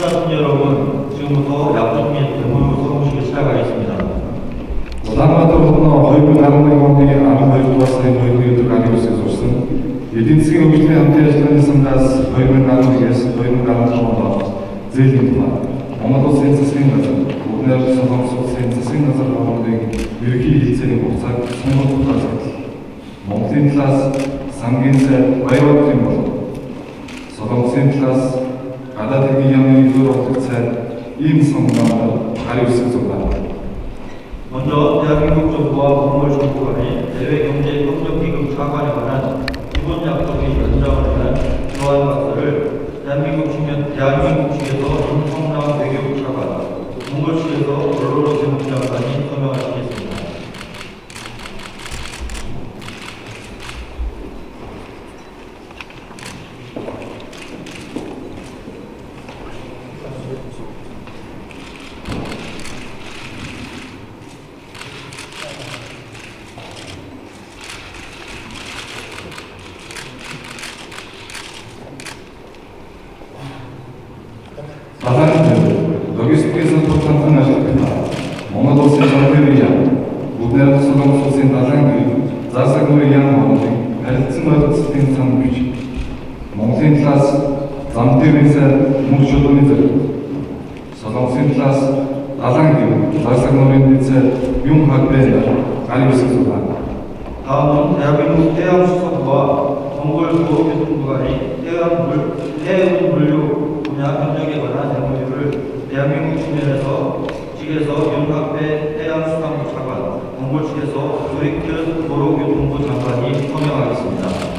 시청자 여러분, 지금부터 약속 및 대본을 써보시기 시작하겠습니다. Улаанбаатар хотын 2011 оны 12 дуусны хоёрын гарыг үсгсэн эдийн засгийн хөгжлийн хамтын ажиллагааны сангаас 2011-ээс 2015 онд зээлийн тухай Монгол Улсын засгийн газар Бүгд Солонгос Улсын засгийн газар хоорондын ерөнхий хэлцээний хугацааг сонгох тухай Монголын талаас сангийн сайд баярууд юм бол Солонгосын талаас гадаад хэргийн яамны зөв бодлого сайд ийм сонгоомоор гарыг үсгэж байна. 먼저 대한민국 정부와 건설정부 간의 대외경제협력기금 차관에 관한 기본 약속의 연장을 위한 조안 박사를 대한민국 측에서 윤성남 외교부 차관, 몽골 측에서 원로로 재무장관이 서명하시겠습니다. Bazarcı, lojistikası toplantının açıklıkta, Moğol Ulsun Çarpı'yla, Budner Solomon Ulsun Bazarcı, Zarsakları yanmalıdır, Ertsin Örtüsü'nün sanmış. Moğol'un klas, Zamtırınsa Murçulu'nudur. Solomon klas, Bazarcı, Zarsakları'nın ise Yung Hakbe'yle, Galibisiz olan. 다음은 대한민국 해양수산부와 몽골 도로교통부 간의 해운 물류 분야 협력에 관한 대모유를 대한민국 측에서 윤학배 해양수산부 차관, 몽골 측에서 조익현 도로교통부 장관이 서명하겠습니다.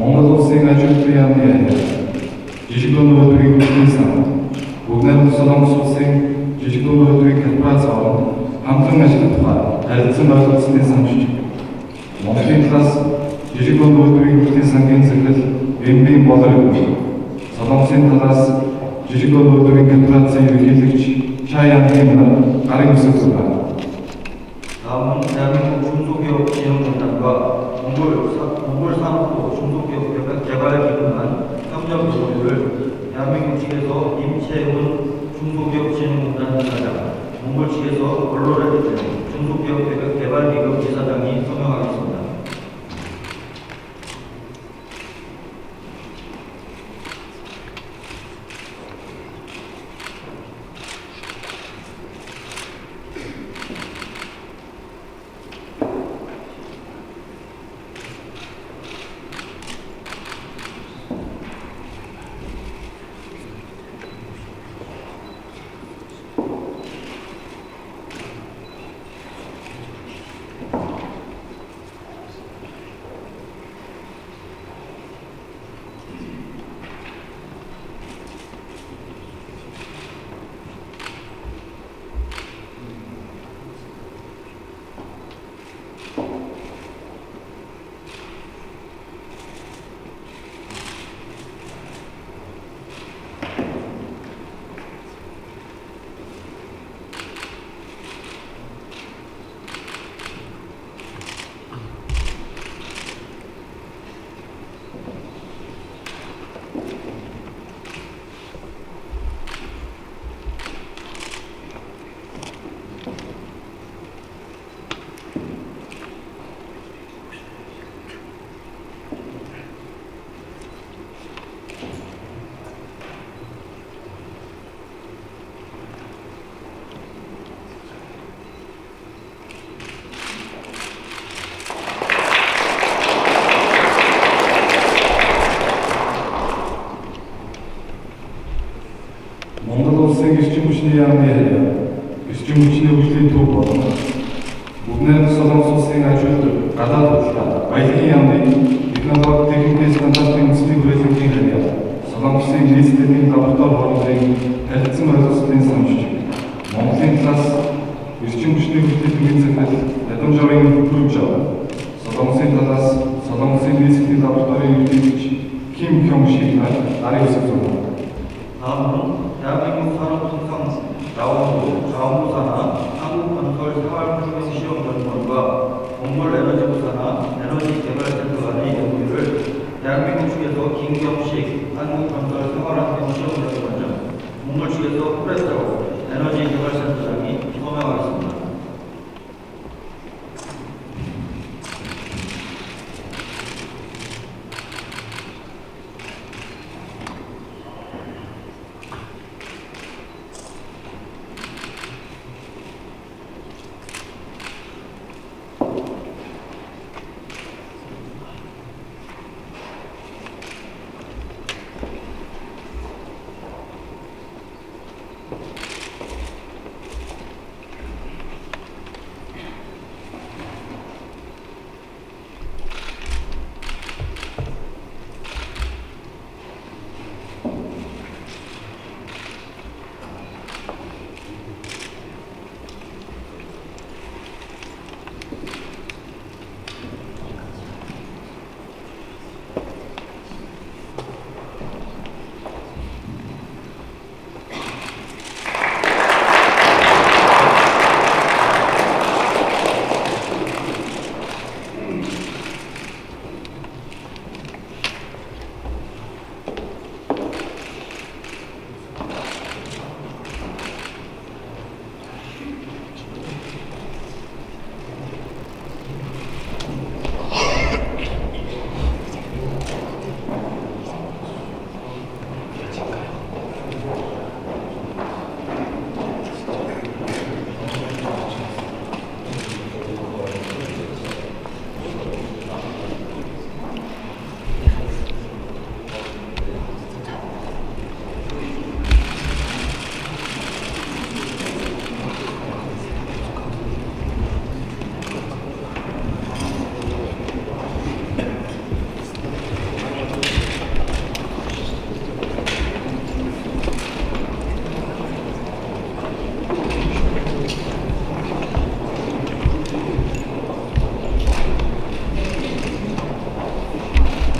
Монгол Улсын ажилтны яамны аяар, жижигхэн өдрийн хөгжлийн сан, Бүгд Солонгос Улсын жижигхэн өдрийн корпорац хооронд хамтран ажиллах тухай харилцан ойлголцсны санжиж, Монголын талаас жижигхэн өдрийн хөгжлийн сангийн захирал Эмбийн болор, Солонгосын талаас жижигхэн өдрийн корпорацийн ерөнхийлөгч Чаян гарыг үсгэж байна. 다음은 대한민국 중소기업진흥공단과 몽골 산업부 중소기업개발기금 간 협력 조율을 대한민국 측에서 임채훈 중소기업진흥공단 이사장, 몽골 측에서 원로레드 중소기업개발기금 이사장이 서명하겠습니다. Монгол улсын эрчим хүчний яамны эрчим хүчний хөгжлийн төв болон бүгднээр Солонгос улсын ажилд гадаад худалдаа, баялагын яамны технологи, техникийн стандартын үндэсний хүрээлэнгийн хариа, Солонгосын нийслэлийн лаборатори хоорондын харилцан ойлголтын санамжч, Монголын талаас эрчим хүчний хөгжлийн төвийн захирал Ядамжавын хүрэмж авав. Солонгосын талаас Солонгосын нийслэлийн лабораторийн ерөнхийлөгч Ким Кёнг Шиг нарыг үсэг зурна. 다음은 대한민국 산업통상 자원부 산하 한국건설생활훈련시험연구원과 동물에너지부 산하 에너지개발센터 간의 연구를 대한민국 측에서 김경식 한국건설생활환경시험연구원장, 동물 측에서 프레스라고 에너지개발센터장이 서명하겠습니다.